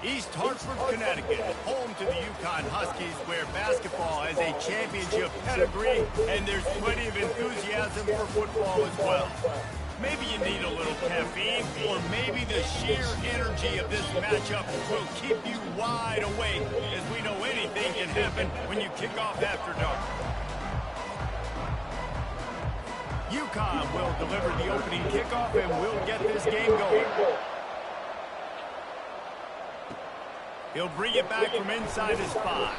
East Hartford, Connecticut, home to the UConn Huskies, where basketball has a championship pedigree, and there's plenty of enthusiasm for football as well. Maybe you need a little caffeine, or maybe the sheer energy of this matchup will keep you wide awake, as we know anything can happen when you kick off after dark. UConn will deliver the opening kickoff, and we'll get this game going. He'll bring it back from inside his 5.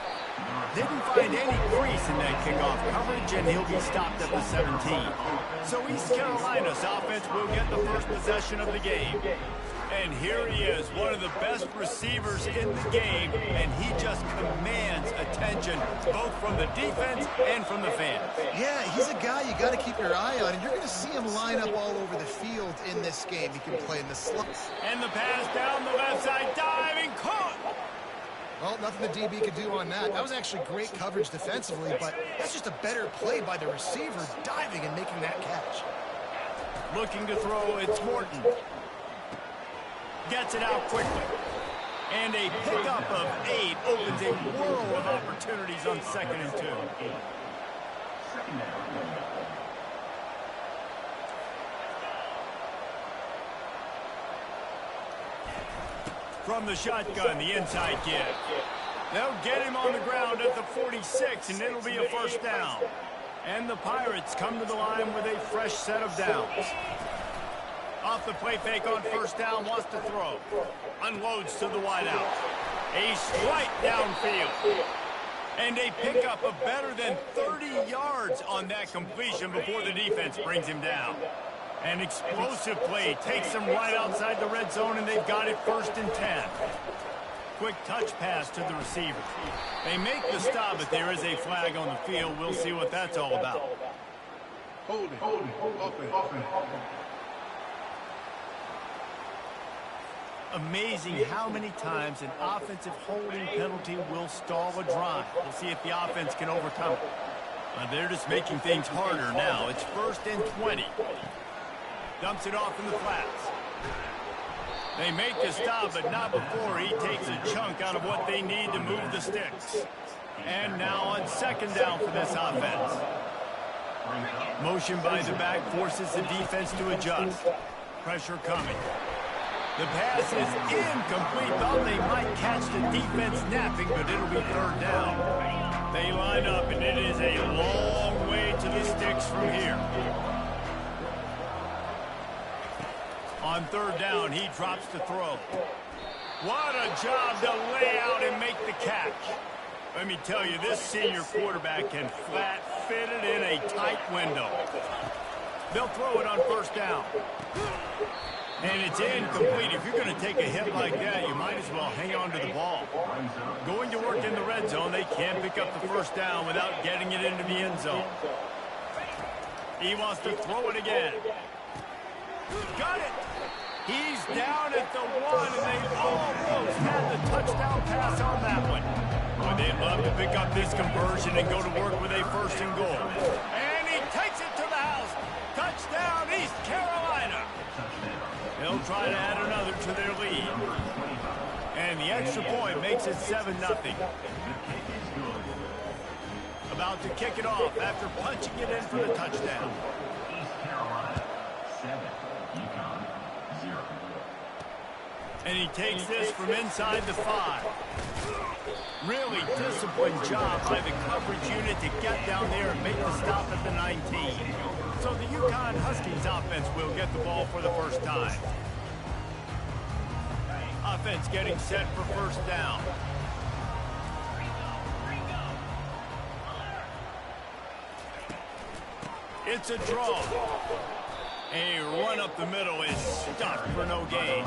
Didn't find any crease in that kickoff coverage, and he'll be stopped at the 17. So East Carolina's offense will get the first possession of the game. And here he is, one of the best receivers in the game, and he just commands attention, both from the defense and from the fans. Yeah, he's a guy you got to keep your eye on, and you're going to see him line up all over the field in this game. He can play in the slot. And the pass down the left side, diving, caught! Well, nothing the DB could do on that. That was actually great coverage defensively, but that's just a better play by the receiver, diving and making that catch. Looking to throw, it's Morton. Gets it out quickly. And a pickup of 8 opens a world of opportunities on 2nd and 2. From the shotgun, the inside give. They'll get him on the ground at the 46, and it'll be a first down. And the Pirates come to the line with a fresh set of downs. Off the play fake on first down, wants to throw. Unloads to the wideout. A strike downfield. And a pickup of better than 30 yards on that completion before the defense brings him down. An explosive play takes them right outside the red zone, and they've got it 1st and 10. Quick touch pass to the receiver. They make the stop, but there is a flag on the field. We'll see what that's all about. Hold it. Amazing how many times an offensive holding penalty will stall a drive. We'll see if the offense can overcome it. They're just making things harder now. It's 1st and 20. Dumps it off in the flats. They make the stop, but not before he takes a chunk out of what they need to move the sticks. And now on 2nd down for this offense. Motion by the back forces the defense to adjust. Pressure coming. The pass is incomplete. Thought they might catch the defense napping, but it'll be 3rd down. They line up, and it is a long way to the sticks from here. On 3rd down, he drops to throw. What a job to lay out and make the catch. Let me tell you, this senior quarterback can flat fit it in a tight window. They'll throw it on 1st down. And it's incomplete. If you're going to take a hit like that, you might as well hang on to the ball. Going to work in the red zone, they can't pick up the 1st down without getting it into the end zone. He wants to throw it again. Got it. He's down at the 1, and they almost had the touchdown pass on that one. Well, they'd love to pick up this conversion and go to work with a 1st and goal. And he takes it to the house. Touchdown, East Carolina. They'll try to add another to their lead. And the extra point makes it 7-0. About to kick it off after punching it in for the touchdown. And he takes this from inside the 5. Really disciplined job by the coverage unit to get down there and make the stop at the 19. So the UConn Huskies offense will get the ball for the first time. Offense getting set for 1st down. It's a draw. A run up the middle is stuck for no gain.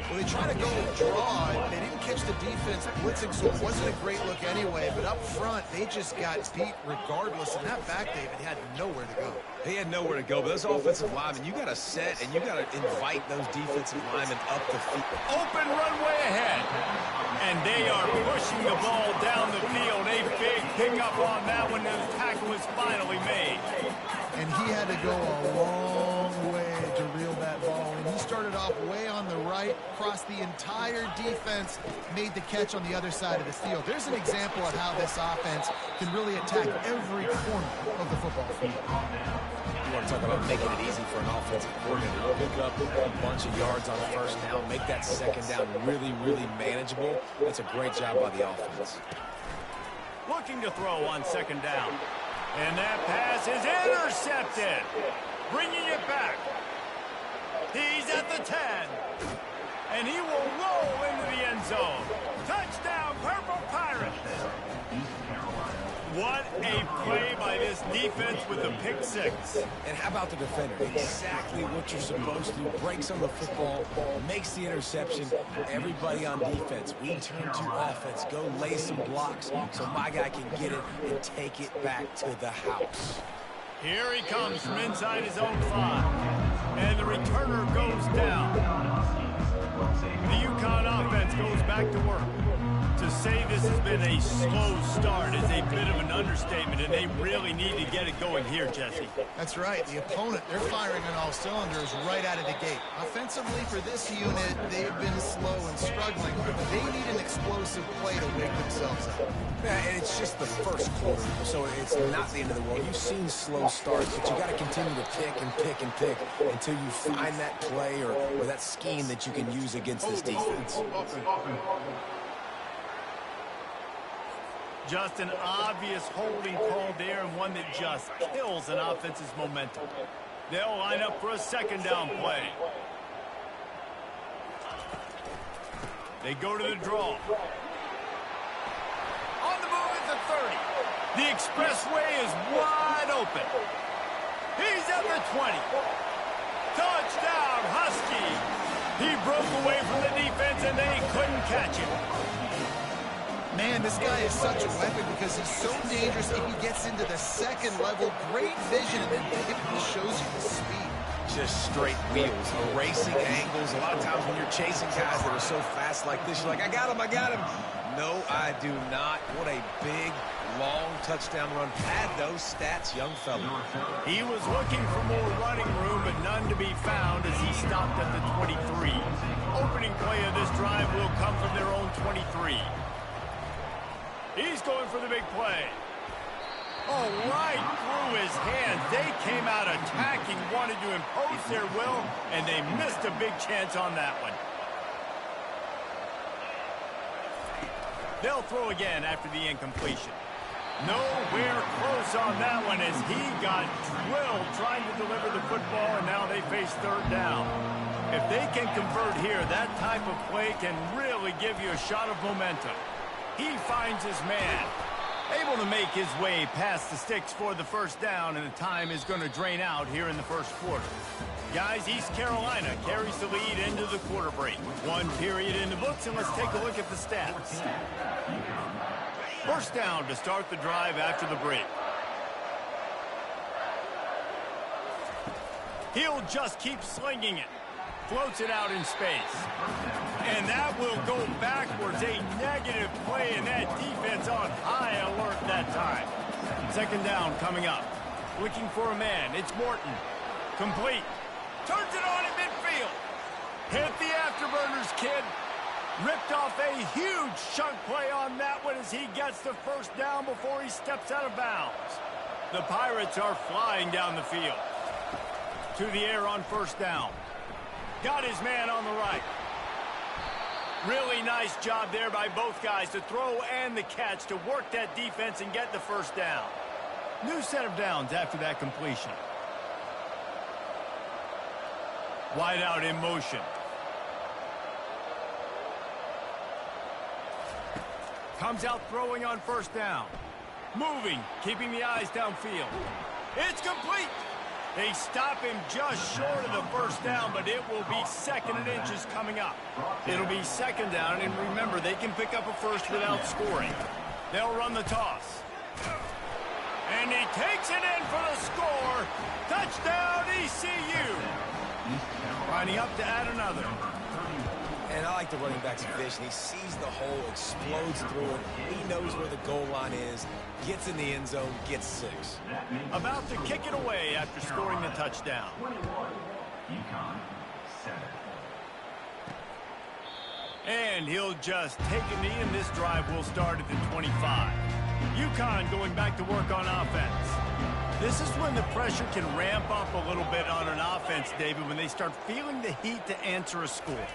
Well, they tried to go draw. They didn't catch the defense blitzing, so it wasn't a great look anyway. But up front, they just got beat regardless. And that back, David, had nowhere to go. They had nowhere to go, but those offensive linemen, you got to set and you got to invite those defensive linemen up the field. Open runway ahead. And they are pushing the ball down the field. A big pickup on that one, and the tackle is finally made. and he had to go a long way to reel that ball in. He started off way on the right, crossed the entire defense, made the catch on the other side of the field. There's an example of how this offense can really attack every corner of the football field. You want to talk about making it easy for an offensive coordinator. Pick up a bunch of yards on first down, make that second down really, really manageable. That's a great job by the offense. Looking to throw on second down. And that pass is intercepted. Bringing it back. He's at the 10. And he will roll into the end zone. Touchdown, Purple Pirates. What a play by this defense with the pick six. And how about the defender? Exactly what you're supposed to do. Breaks on the football, makes the interception. Everybody on defense, we turn to offense. Go lay some blocks so my guy can get it and take it back to the house. Here he comes from inside his own 5. And the returner goes down. The UConn offense goes back to work. To say this has been a slow start is a bit of an understatement, and they really need to get it going here, Jesse. That's right. The opponent, they're firing on all cylinders right out of the gate. Offensively, for this unit, they've been slow and struggling. They need an explosive play to wake themselves up. Yeah, and it's just the first quarter, so it's not the end of the world. You've seen slow starts, but you got to continue to pick and pick and pick until you find that play or that scheme that you can use against this defense. Just an obvious holding call there, and one that just kills an offense's momentum. They'll line up for a second down play. They go to the draw. On the move at the 30. The expressway is wide open. He's at the 20. Touchdown, Husky. He broke away from the defense, and they couldn't catch him. Man, this guy is such a weapon because he's so dangerous if he gets into the second level. Great vision, and then he shows you the speed. Just straight wheels, erasing angles. A lot of times when you're chasing guys that are so fast like this, you're like, I got him, I got him. No, I do not. What a big, long touchdown run. Pad those stats, young fella. He was looking for more running room, but none to be found as he stopped at the 23. Opening play of this drive will come from their own 23. He's going for the big play. Oh, right through his hands. They came out attacking, wanted to impose their will, and they missed a big chance on that one. They'll throw again after the incompletion. Nowhere close on that one as he got drilled trying to deliver the football, and now they face third down. If they can convert here, that type of play can really give you a shot of momentum. He finds his man, able to make his way past the sticks for the first down, and the time is going to drain out here in the first quarter. Guys, East Carolina carries the lead into the quarter break. One period in the books, and let's take a look at the stats. First down to start the drive after the break. He'll just keep slinging it. Floats it out in space. And that will go backwards. A negative play, and that defense on high alert that time. Second down coming up. Looking for a man. It's Morton. Complete. Turns it on at midfield. Hit the afterburners, kid. Ripped off a huge chunk play on that one as he gets the first down before he steps out of bounds. The Pirates are flying down the field. To the air on first down. Got his man on the right. Really nice job there by both guys to throw and the catch to work that defense and get the first down. New set of downs after that completion. Wide out in motion. Comes out throwing on first down. Moving, keeping the eyes downfield. It's complete. They stop him just short of the first down, but it will be second and inches coming up. It'll be second down, and remember, they can pick up a first without scoring. They'll run the toss. And he takes it in for the score. Touchdown, ECU. Lining up to add another. And I like the running back's vision. He sees the hole, explodes through it. He knows where the goal line is, gets in the end zone, gets 6. About to kick it away after scoring the touchdown. UConn 7. And he'll just take a knee, and this drive will start at the 25. UConn going back to work on offense. This is when the pressure can ramp up a little bit on an offense, David, when they start feeling the heat to answer a score.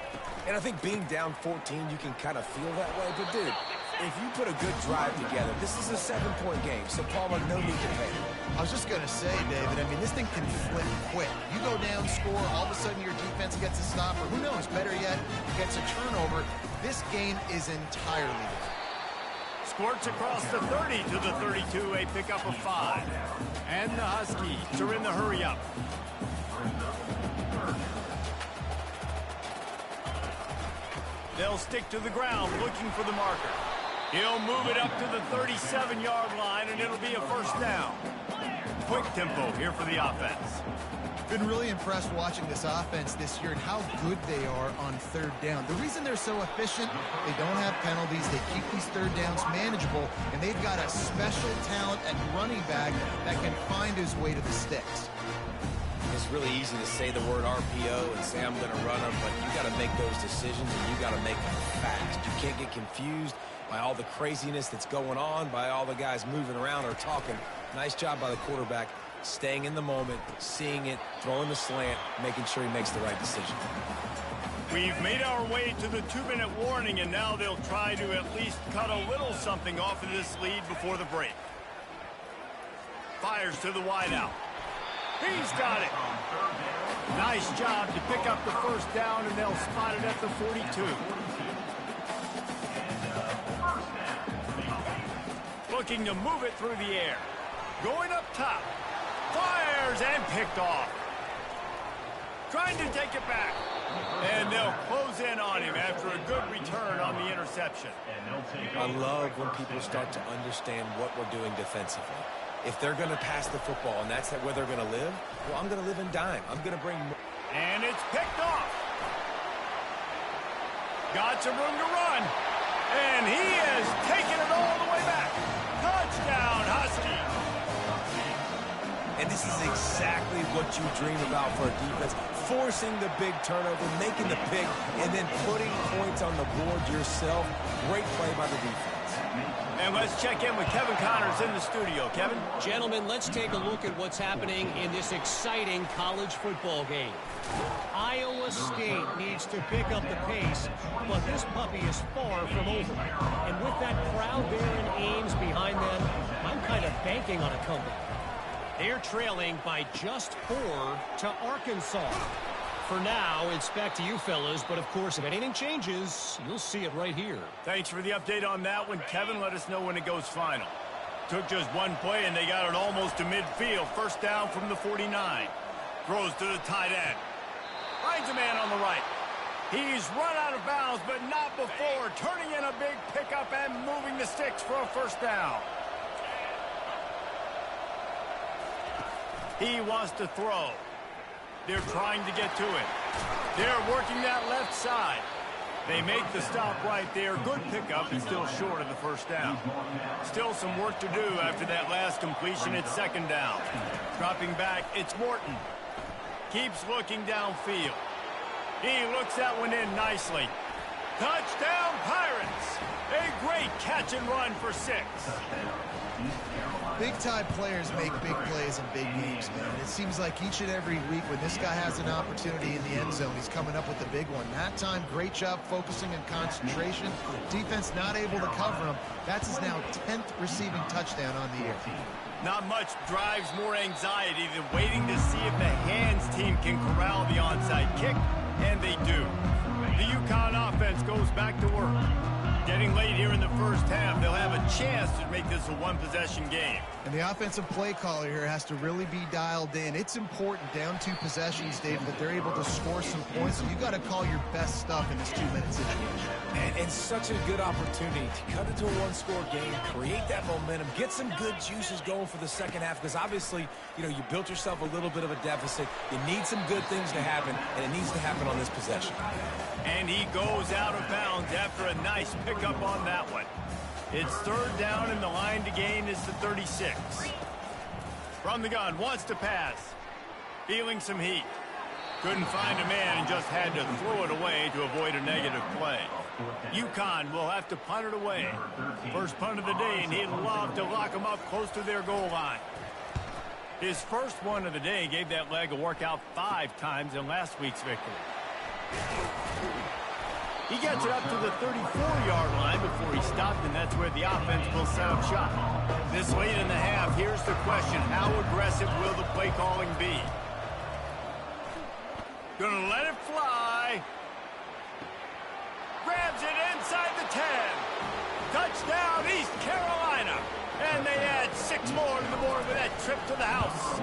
And I think being down 14, you can kind of feel that way. But, dude, if you put a good drive together, this is a 7-point game. So, Palmer, no need to panic. I was just going to say, David, I mean, this thing can flip quick. You go down, score, all of a sudden your defense gets a stop, or who knows, better yet, gets a turnover. This game is entirely different. Squirts across the 30 to the 32, a pickup of 5. And the Huskies are in the hurry-up. They'll stick to the ground looking for the marker. He'll move it up to the 37-yard line, and it'll be a first down. Quick tempo here for the offense. Been really impressed watching this offense this year and how good they are on third down. The reason they're so efficient, they don't have penalties, they keep these third downs manageable, and they've got a special talent at running back that can find his way to the sticks. It's really easy to say the word RPO and say I'm going to run them, but you got to make those decisions and you got to make them fast. You can't get confused by all the craziness that's going on, by all the guys moving around or talking. Nice job by the quarterback, staying in the moment, seeing it, throwing the slant, making sure he makes the right decision. We've made our way to the 2-minute warning, and now they'll try to at least cut a little something off of this lead before the break. Fires to the wideout. He's got it. Nice job to pick up the first down, and they'll spot it at the 42. Looking to move it through the air. Going up top. Fires and picked off. Trying to take it back. And they'll close in on him after a good return on the interception. I love when people start to understand what we're doing defensively. If they're going to pass the football and that's where they're going to live, well, I'm going to live in dime. I'm going to bring more. And it's picked off. Got some room to run. And he is taking it all the way back. Touchdown, Huskies. And this is exactly what you dream about for a defense. Forcing the big turnover, making the pick, and then putting points on the board yourself. Great play by the defense. And let's check in with Kevin Connors in the studio. Kevin? Gentlemen, let's take a look at what's happening in this exciting college football game. Iowa State needs to pick up the pace, but this puppy is far from over. And with that crowd there in Ames behind them, I'm kind of banking on a comeback. They're trailing by just 4 to Arkansas. For now, it's back to you fellas, but of course, if anything changes, you'll see it right here. Thanks for the update on that one, Kevin. Let us know when it goes final. Took just one play, and they got it almost to midfield. First down from the 49. Throws to the tight end. Finds a man on the right. He's run out of bounds, but not before. Turning in a big pickup and moving the sticks for a first down. He wants to throw. They're trying to get to it. They're working that left side. They make the stop right there. Good pickup and still short of the first down. Still some work to do after that last completion. It's second down. Dropping back, it's Morton. Keeps looking downfield. He looks that one in nicely. Touchdown, Pirates! A great catch and run for 6. Big-time players make big plays in big games, man. It seems like each and every week when this guy has an opportunity in the end zone, he's coming up with a big one. That time, great job focusing and concentration. Defense not able to cover him. That's his now 10th receiving touchdown on the year. Not much drives more anxiety than waiting to see if the hands team can corral the onside kick, and they do. The UConn offense goes back to work. Getting late here in the first half, they'll have a chance to make this a one-possession game. And the offensive play caller here has to really be dialed in. It's important down 2 possessions, Dave, that they're able to score some points. So you got to call your best stuff in this 2 minutes. And such a good opportunity to cut into a one-score game, create that momentum, get some good juices going for the second half, because obviously, you know, you built yourself a little bit of a deficit. You need some good things to happen, and it needs to happen on this possession. And he goes out of bounds after a nice pickup on that one. It's third down, and the line to gain is the 36. From the gun, wants to pass. Feeling some heat. Couldn't find a man and just had to throw it away to avoid a negative play. UConn will have to punt it away. First punt of the day, and he'd love to lock them up close to their goal line. His first one of the day gave that leg a workout 5 times in last week's victory. He gets it up to the 34-yard line before he stopped, and that's where the offense will set up shop. This late in the half, here's the question: how aggressive will the play calling be? Gonna let it fly. Grabs it inside the 10. Touchdown, East Carolina. And they add 6 more to the board with that trip to the house.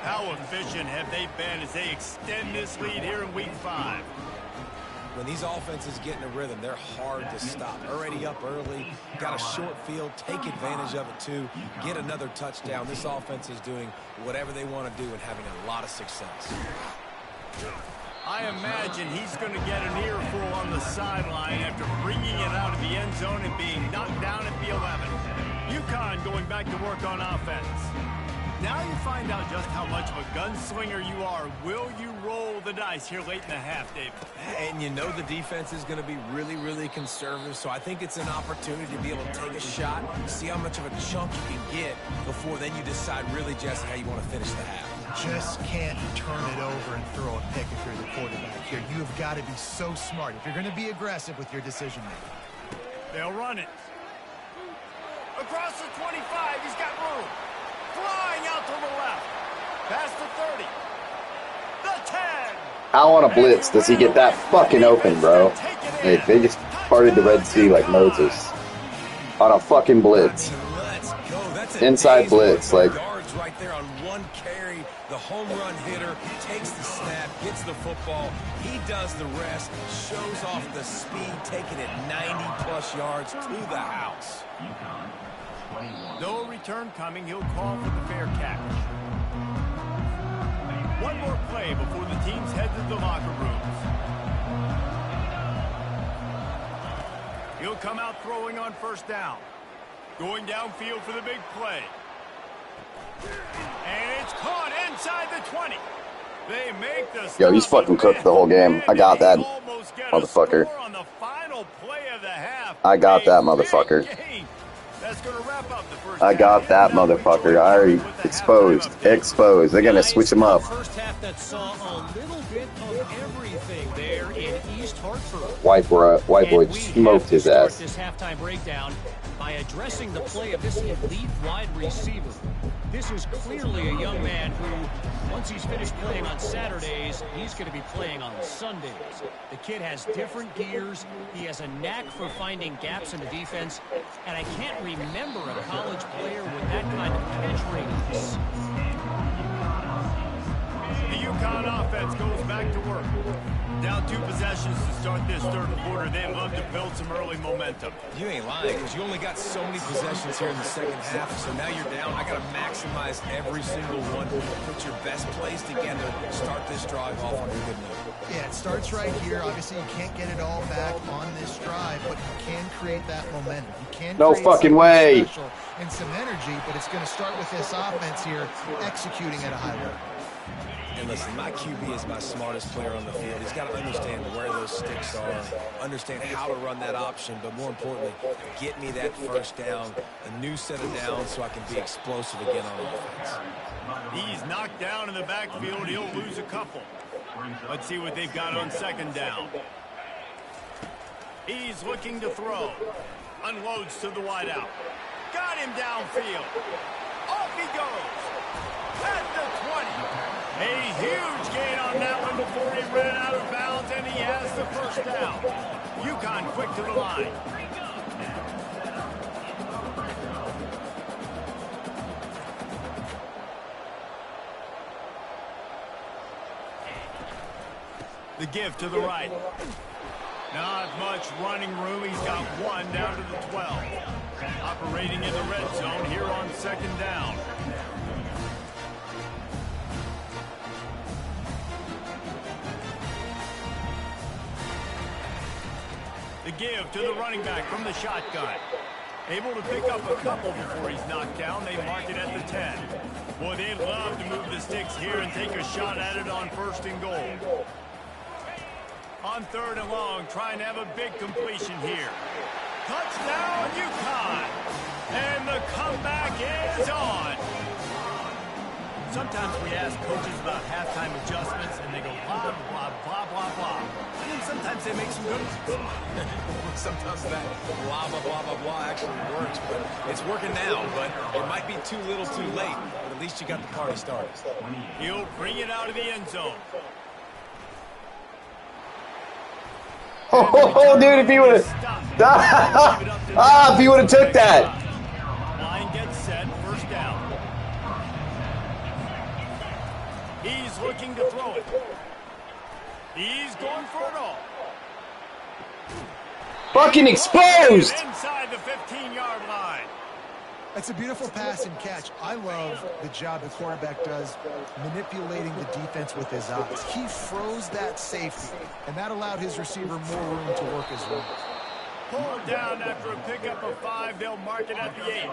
How efficient have they been as they extend this lead here in Week 5? When these offenses get in a rhythm, they're hard to stop. Already up early, got a short field, take advantage of it too, get another touchdown. This offense is doing whatever they want to do and having a lot of success. I imagine he's going to get an earful on the sideline after bringing it out of the end zone and being knocked down at the 11. UConn going back to work on offense. Now you find out just how much of a gunslinger you are. Will you roll the dice here late in the half, David? And you know the defense is going to be really, really conservative, so I think it's an opportunity to be able to take a shot, see how much of a chunk you can get before then you decide really, Jesse, how you want to finish the half. Just can't turn it over and throw a pick if you're the quarterback here. You have got to be so smart if you're going to be aggressive with your decision-making. They'll run it. Across the 25, he's got room. Flying out to the left. Past the 30. The 10. How on a blitz does he get that fucking open, bro? Hey, they just parted the Red Sea like Moses. On a fucking blitz. Let's go. That's inside blitz, like yards right there on one carry. The home run hitter takes the snap, gets the football. He does the rest, shows off the speed, taking it 90-plus yards to the house. No return coming. He'll call for the fair catch. One more play before the teams head to the locker rooms. He'll come out throwing on first down. Going downfield for the big play. And it's caught inside the 20. They make the stop. Yo, he's fucking cooked the whole game. I got that motherfucker. On the final play of the half. I got that motherfucker. That's gonna wrap up the first I got that motherfucker. I already exposed. They're gonna switch him up. First half that saw a little bit of everything there in East Hartford. White boy smoked his ass. This halftime breakdown by addressing the play of this elite wide receiver. This is clearly a young man who, once he's finished playing on Saturdays, he's going to be playing on Sundays. The kid has different gears. He has a knack for finding gaps in the defense. And I can't remember a college player with that kind of catch radius. The UConn offense goes back to work. Down 2 possessions to start this third quarter. They'd love to build some early momentum. You ain't lying, because you only got so many possessions here in the second half, so now you're down. I got to maximize every single one. Put your best plays together. Start this drive off on a good note. Yeah, it starts right here. Obviously, you can't get it all back on this drive, but you can create that momentum. You can No create fucking something way. special and some energy, but it's going to start with this offense here executing at a high level. And listen, my QB is my smartest player on the field. He's got to understand where those sticks are, understand how to run that option, but more importantly, get me that first down, a new set of downs so I can be explosive again on offense. He's knocked down in the backfield. He'll lose a couple. Let's see what they've got on second down. He's looking to throw. Unloads to the wideout. Got him downfield. Off he goes. At the 20. A huge gain on that one before he ran out of bounds, and he has the first down. UConn quick to the line. The give to the right. Not much running room. He's got one down to the 12. Operating in the red zone here on second down. The give to the running back from the shotgun. Able to pick up a couple before he's knocked down. They mark it at the 10. Boy, they'd love to move the sticks here and take a shot at it on 1st and goal. On 3rd and long, trying to have a big completion here. Touchdown, UConn! And the comeback is on. Sometimes we ask coaches about halftime adjustments, and they go blah, blah, blah, blah, blah. And then sometimes they make some good ones. Sometimes that blah, blah, blah, blah, blah actually works, but it's working now, but it might be too little too late, but at least you got the party started. He'll bring it out of the end zone. Oh, dude, if he would have... if he would have took that. Line gets set, 1st down. He's looking to throw it. He's going for it all. Fucking exposed. Inside the 15-yard line. That's a beautiful pass and catch. I love the job the quarterback does manipulating the defense with his eyes. He froze that safety, and that allowed his receiver more room to work his route. Pulled down after a pickup of 5. They'll mark it at the 8.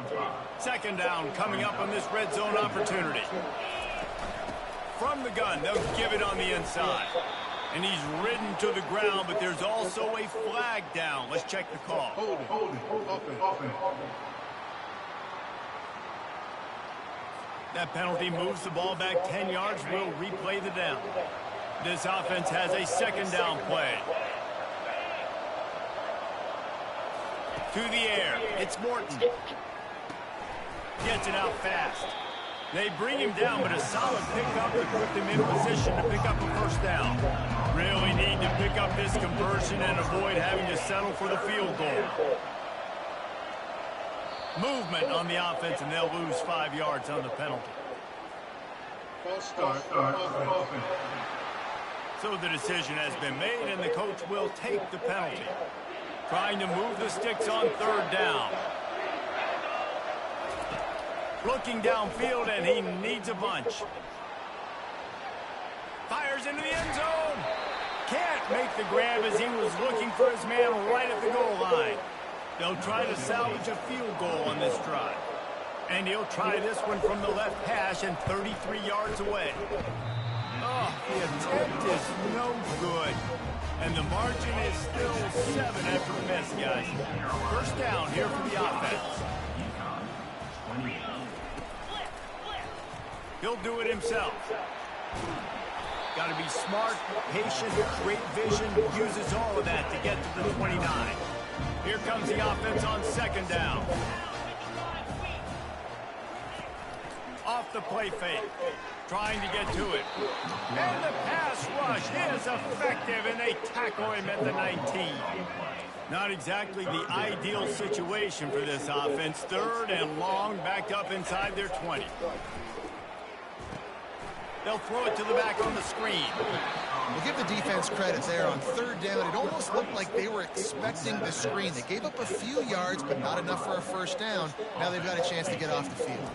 2nd down coming up on this red zone opportunity. From the gun, they'll give it on the inside. And he's ridden to the ground, but there's also a flag down. Let's check the call. Hold it. Open. That penalty moves the ball back 10 yards. We'll replay the down. This offense has a 2nd down play. To the air. It's Morton. Gets it out fast. They bring him down, but a solid pickup to put them in position to pick up a 1st down. Really need to pick up this conversion and avoid having to settle for the field goal. Movement on the offense, and they'll lose 5 yards on the penalty. False start. So the decision has been made, and the coach will take the penalty. Trying to move the sticks on 3rd down. Looking downfield, and he needs a bunch. Fires into the end zone. Can't make the grab as he was looking for his man right at the goal line. They'll try to salvage a field goal on this drive. And he'll try this one from the left hash and 33 yards away. Oh, the attempt is no good. And the margin is still 7 after the miss, guys. 1st down here for the offense. He'll do it himself. Got to be smart, patient, great vision, uses all of that to get to the 29. Here comes the offense on 2nd down. Off the play fake. Trying to get to it. And the pass rush is effective, and they tackle him at the 19. Not exactly the ideal situation for this offense. 3rd and long, backed up inside their 20. They'll throw it to the back on the screen. We'll give the defense credit there on 3rd down. It almost looked like they were expecting the screen. They gave up a few yards, but not enough for a 1st down. Now they've got a chance to get off the field.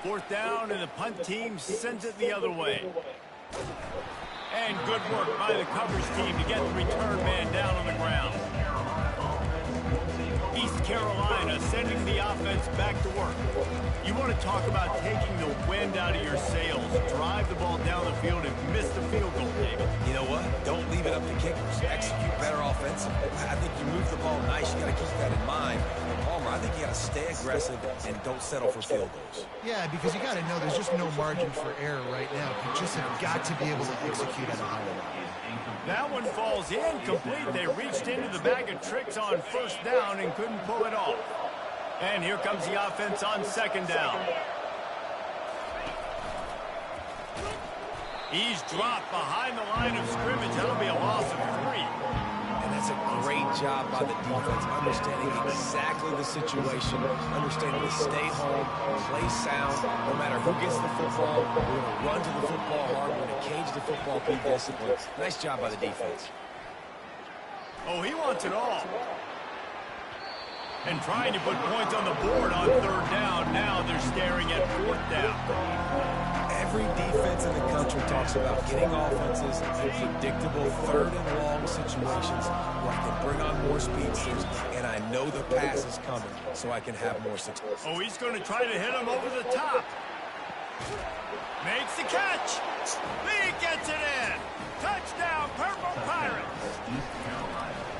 4th down, and the punt team sends it the other way. And good work by the coverage team to get the return man down on the ground. East Carolina sending the offense back to work. You want to talk about taking the wind out of your sails. Drive the ball down the field and miss the field goal, David. You know what? Don't leave it up to kickers. Execute better offensively. I think you move the ball nice. You got to keep that in mind. Palmer, I think you got to stay aggressive and don't settle for field goals. Yeah, because you got to know there's just no margin for error right now. You just have got to be able to execute at a high level. That one falls incomplete. They reached into the bag of tricks on 1st down and couldn't pull it off. And here comes the offense on 2nd down. He's dropped behind the line of scrimmage. That'll be a loss of 3. And that's a great job by the defense, understanding exactly the situation, understanding to stay home, play sound. No matter who gets the football, we're going to run to the football hard. We're going to cage the football, be disciplined. Nice job by the defense. Oh, he wants it all. And trying to put points on the board on 3rd down. Now they're staring at 4th down. Every defense in the country talks about getting offenses in predictable 3rd and long situations where I can bring on more speedsters, and I know the pass is coming, so I can have more success. Oh, he's going to try to hit him over the top. Makes the catch. He gets it in. Touchdown, Purple Pirates.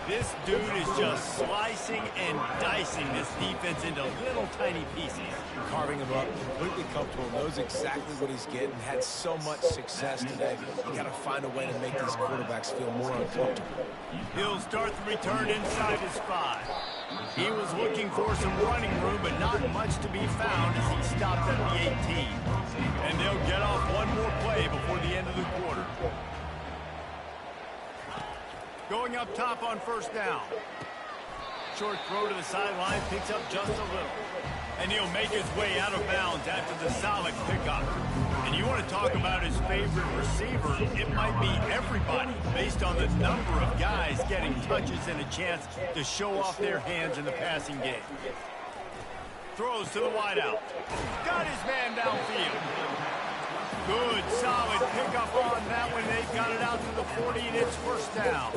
This dude is just slicing and dicing this defense into little tiny pieces. Carving him up, completely comfortable, knows exactly what he's getting, had so much success today. You got to find a way to make these quarterbacks feel more uncomfortable. He'll start the return inside his 5. He was looking for some running room, but not much to be found as he stopped at the 18. And they'll get off one more play before the end of the quarter. Going up top on 1st down. Short throw to the sideline, picks up just a little. And he'll make his way out of bounds after the solid pickup. And you want to talk about his favorite receiver, it might be everybody based on the number of guys getting touches and a chance to show off their hands in the passing game. Throws to the wideout. Got his man downfield. Good, solid pickup on that one. They've got it out to the 40, and it's 1st down.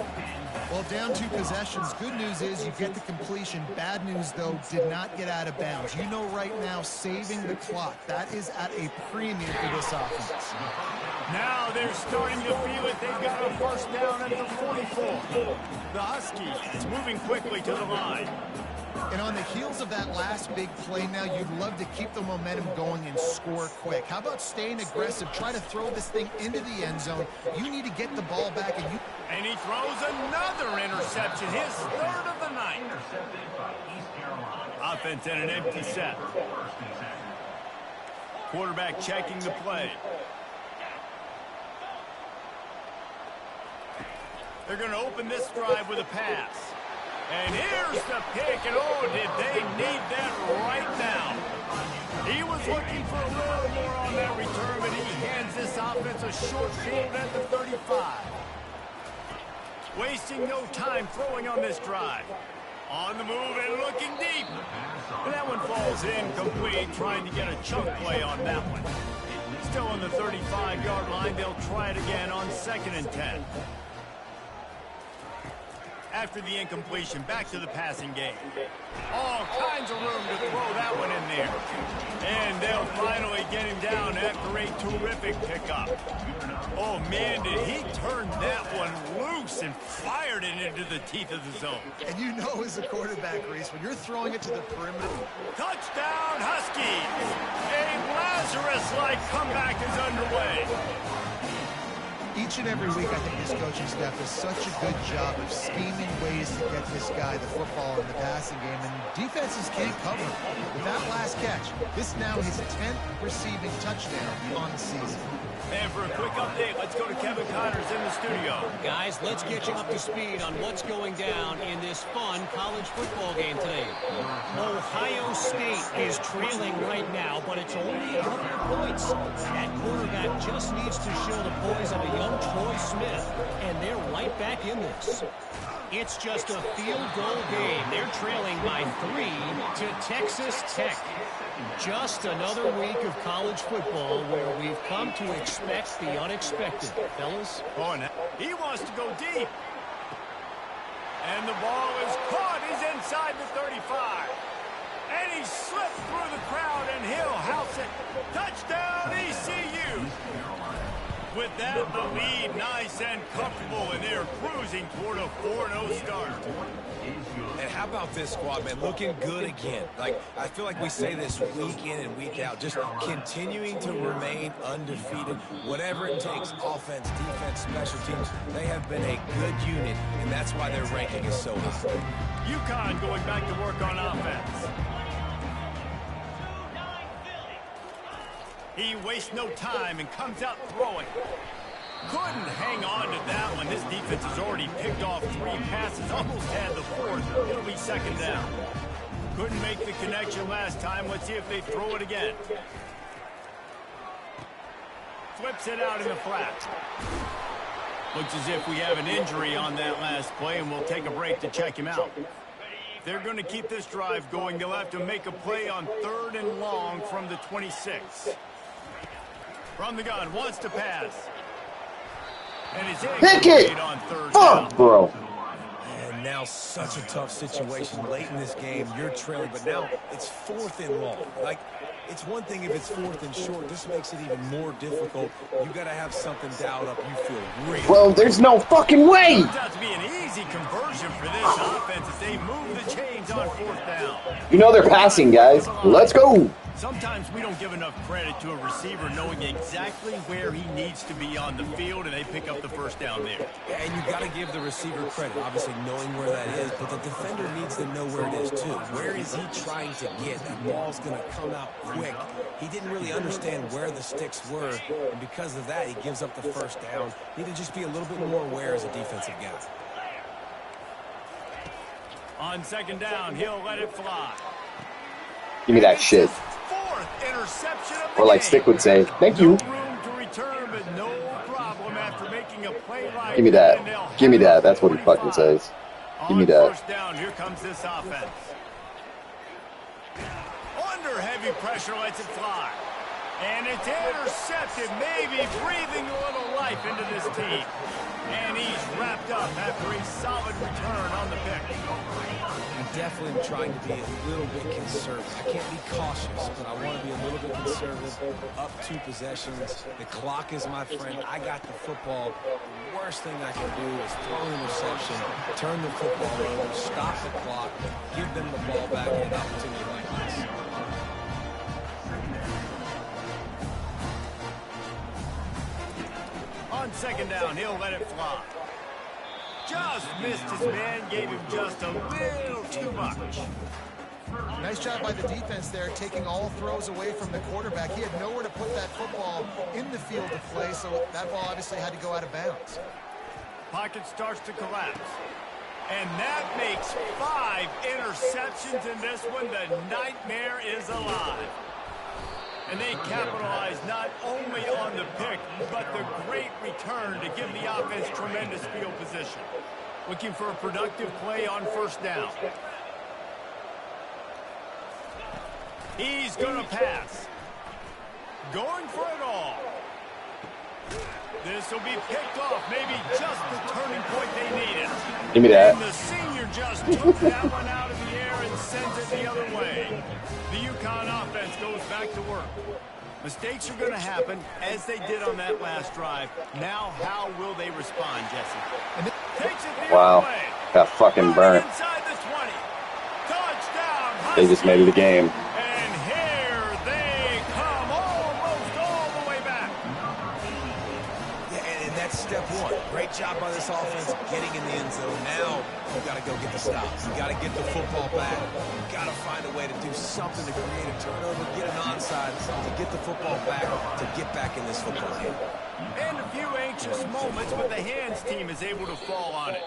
Well, down 2 possessions. Good news is you get the completion. Bad news, though, did not get out of bounds. You know right now, saving the clock. That is at a premium for this offense. Now they're starting to feel it. They've got a 1st down at the 44. The Huskies moving quickly to the line. And on the heels of that last big play now, you'd love to keep the momentum going and score quick. How about staying aggressive? Try to throw this thing into the end zone. You need to get the ball back. And he throws another interception, his 3rd of the night. Offense in an empty set. Quarterback checking the play. They're going to open this drive with a pass. And here's the pick, and oh, did they need that right now. He was looking for a little more on that return, but he hands this offense a short field at the 35. Wasting no time throwing on this drive. On the move and looking deep. And that one falls incomplete, trying to get a chunk play on that one. Still on the 35-yard line, they'll try it again on 2nd and 10. After the incompletion, back to the passing game. All kinds of room to throw that one in there. And they'll finally get him down after a terrific pickup. Oh, man, did he turn that one loose and fired it into the teeth of the zone. And you know as a quarterback, Reese, when you're throwing it to the perimeter. Touchdown, Huskies! A Lazarus-like comeback is underway. Each and every week, I think this coaching staff does such a good job of scheming ways to get this guy the football in the passing game, and defenses can't cover him. With that last catch, this now his 10th receiving touchdown on the season. And for a quick update, let's go to Kevin Connors in the studio. Guys, let's get you up to speed on what's going down in this fun college football game today. Ohio State is trailing right now, but it's only a couple of points. That quarterback just needs to show the poise of a young Troy Smith, and they're right back in this. It's just a field goal game. They're trailing by 3 to Texas Tech. Just another week of college football where we've come to expect the unexpected, fellas. Oh, and he wants to go deep. And the ball is caught. He's inside the 35. And he slipped through the crowd, and he'll house it. Touchdown, ECU. With that, the lead nice and comfortable, and they're cruising toward a 4-0 start. And how about this squad, man? Looking good again. Like, I feel like we say this week in and week out, just continuing to remain undefeated. Whatever it takes, offense, defense, special teams, they have been a good unit, and that's why their ranking is so high. UConn going back to work on offense. He wastes no time and comes out throwing. Couldn't hang on to that one. This defense has already picked off 3 passes, almost had the 4th. It'll be 2nd down. Couldn't make the connection last time. Let's see if they throw it again. Flips it out in the flat. Looks as if we have an injury on that last play, and we'll take a break to check him out. If they're going to keep this drive going, they'll have to make a play on 3rd and long from the 26. From the gun, wants to pass. And he's Pick it! on 3rd Fuck, down. bro. And now such a tough situation late in this game. You're trailing, but now it's 4th and long. Like, it's one thing if it's 4th and short. This makes it even more difficult. You got to have something dialed up. You feel really. Bro, there's no fucking way. Turns out to be an easy conversion for this offense as they move the chains on 4th down. You know they're passing, guys. Let's go. Sometimes we don't give enough credit to a receiver knowing exactly where he needs to be on the field, and they pick up the 1st down there. Yeah, and you got to give the receiver credit, obviously knowing where that is, but the defender needs to know where it is too. Where is he trying to get? That ball's going to come out quick. He didn't really understand where the sticks were, and because of that, he gives up the 1st down. Need to just be a little bit more aware as a defensive guy. On 2nd down, he'll let it fly. Give me that shit. 4th interception of the Or like game. Stick would say, thank you. No room to return, but no problem after making a play like Give me and they'll that. Give me have that. it That's what he 45. fucking says. Give me On that. 1st down, here comes this offense. Under heavy pressure, lets it fly. And it's intercepted, maybe breathing a little life into this team. And he's wrapped up after a solid return on the pick. I definitely am trying to be a little bit conservative. I can't be cautious, but I want to be a little bit conservative. Up 2 possessions. The clock is my friend. I got the football. The worst thing I can do is throw an interception, turn the football over, stop the clock, give them the ball back in an opportunity like this. On 2nd down, he'll let it fly. Just missed his man, gave him just a little too much. Nice job by the defense there, taking all throws away from the quarterback. He had nowhere to put that football in the field to play, so that ball obviously had to go out of bounds. Pocket starts to collapse. And that makes 5 interceptions in this one. The nightmare is alive. And they capitalize not only on the pick, but the great return to give the offense tremendous field position. Looking for a productive play on 1st down. He's going to pass. Going for it all. This will be picked off. Maybe just the turning point they needed. Give me that. And the senior just took that one out of the air and sent it the other way. The UConn offense goes back to work. Mistakes are going to happen, as they did on that last drive. Now, how will they respond, Jesse? And Takes it the Wow. other way. Got fucking burnt. Inside the 20. Touchdown. They just made it a game. And here they come, almost all the way back. Yeah, and that's step 1. Great job by this offense getting in the end zone. Now you got to go get the stops. You got to get the football back. You got to find a way to do something to create a turnover, get an onside, to get the football back, to get back in this football game. And a few anxious moments, but the hands team is able to fall on it.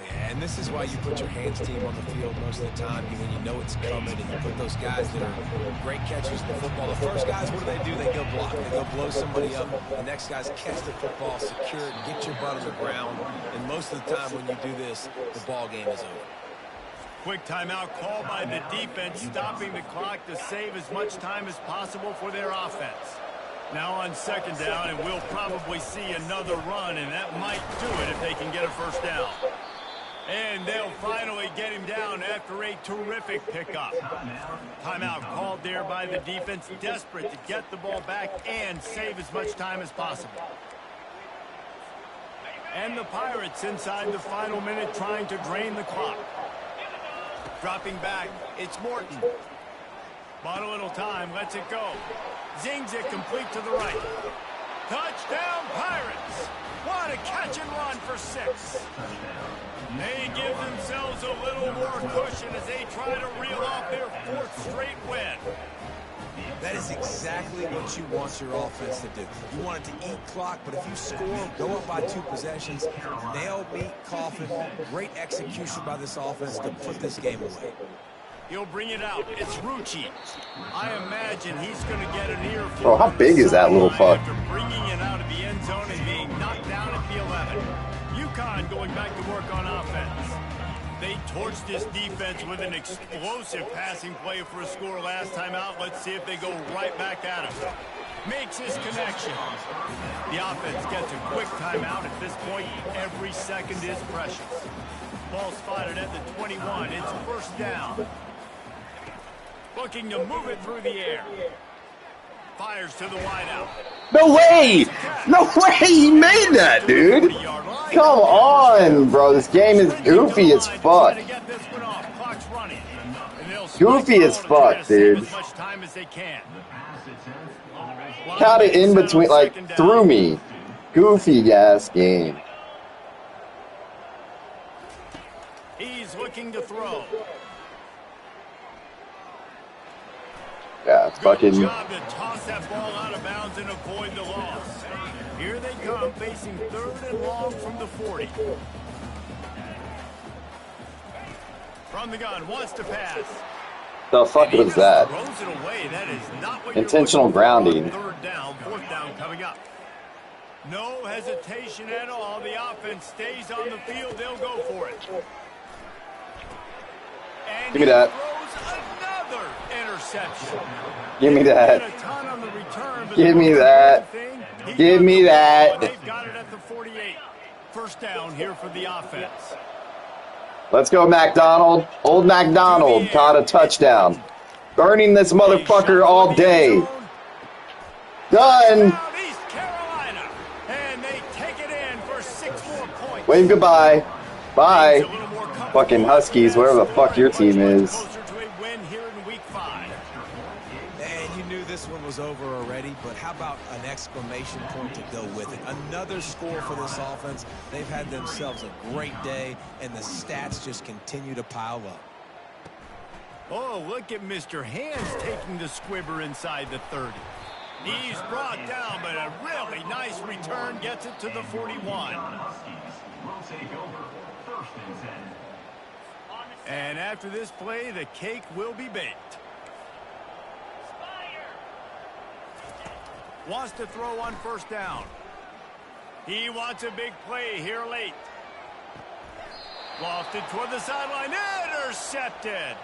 Yeah, and this is why you put your hands team on the field most of the time, when you know it's coming, and you put those guys that are great catchers in the football. The first guys, what do? They go block. They go blow somebody up. The next guys catch the football, secure it, get your butt on the ground. And most of the time when you do this, the ball game is over. Quick timeout called by the defense, stopping the clock to save as much time as possible for their offense. Now on 2nd down, and we'll probably see another run, and that might do it if they can get a 1st down. And they'll finally get him down after a terrific pickup. Timeout called there by the defense, desperate to get the ball back and save as much time as possible. And the Pirates inside the final minute trying to drain the clock. Dropping back, it's Morton. Bought a little time, lets it go. Zings it complete to the right. Touchdown Pirates! What a catch and run for 6. They give themselves a little more cushion as they try to reel off their 4th straight win. That is exactly exactly what you want your offense to do. You want it to eat clock, but if you score, go up by 2 possessions, nail meat coffin, great execution by this offense to put this game away. He'll bring it out. It's Rucci. I imagine he's going to get an earful. Bro, how big is that little fuck? After bringing it out of the end zone and being knocked down at the 11. UConn going back to work on offense. They torched this defense with an explosive passing play for a score last time out. Let's see if they go right back at him. Makes his connection. The offense gets a quick timeout. At this point, every second is precious. Ball spotted at the 21. It's first down. Looking to move it through the air. Fires to the wideout. No way! No way he made that, dude! Come on, bro. This game is goofy as fuck. Goofy as fuck, dude. Caught it in between, like, through me. Goofy ass game. He's looking to throw. Yeah, it's fucking. Good job to toss that ball out of bounds and avoid the loss. Here they come, facing 3rd and long from the 40. From the gun, wants to pass. The fuck was that? Throws it away. That is not what Intentional grounding. 3rd down, 4th down coming up. No hesitation at all. The offense stays on the field. They'll go for it. And Give me that. Another interception. Give me that. Give me that. Give me that. They've got it at the 48. First down here for the offense. Let's go, McDonald. Old McDonald caught a touchdown. Burning this motherfucker all day. Done. East Carolina, and they take it in for 6 more points. Wave goodbye. Bye. Fucking Huskies, whatever the fuck your team is. And you knew this one was over already, but how about an exclamation point to go with it? Another score for this offense. They've had themselves a great day, and the stats just continue to pile up. Oh, look at Mr. Hands taking the squibber inside the 30. He's brought down, but a really nice return gets it to the 41. And after this play, the cake will be baked. Wants to throw on first down. He wants a big play here late. Lofted toward the sideline. Intercepted.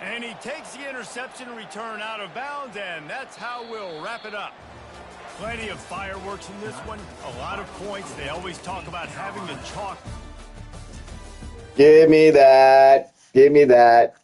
And he takes the interception return out of bounds, and that's how we'll wrap it up. Plenty of fireworks in this one. A lot of points. They always talk about having the chalk. Give me that. Give me that.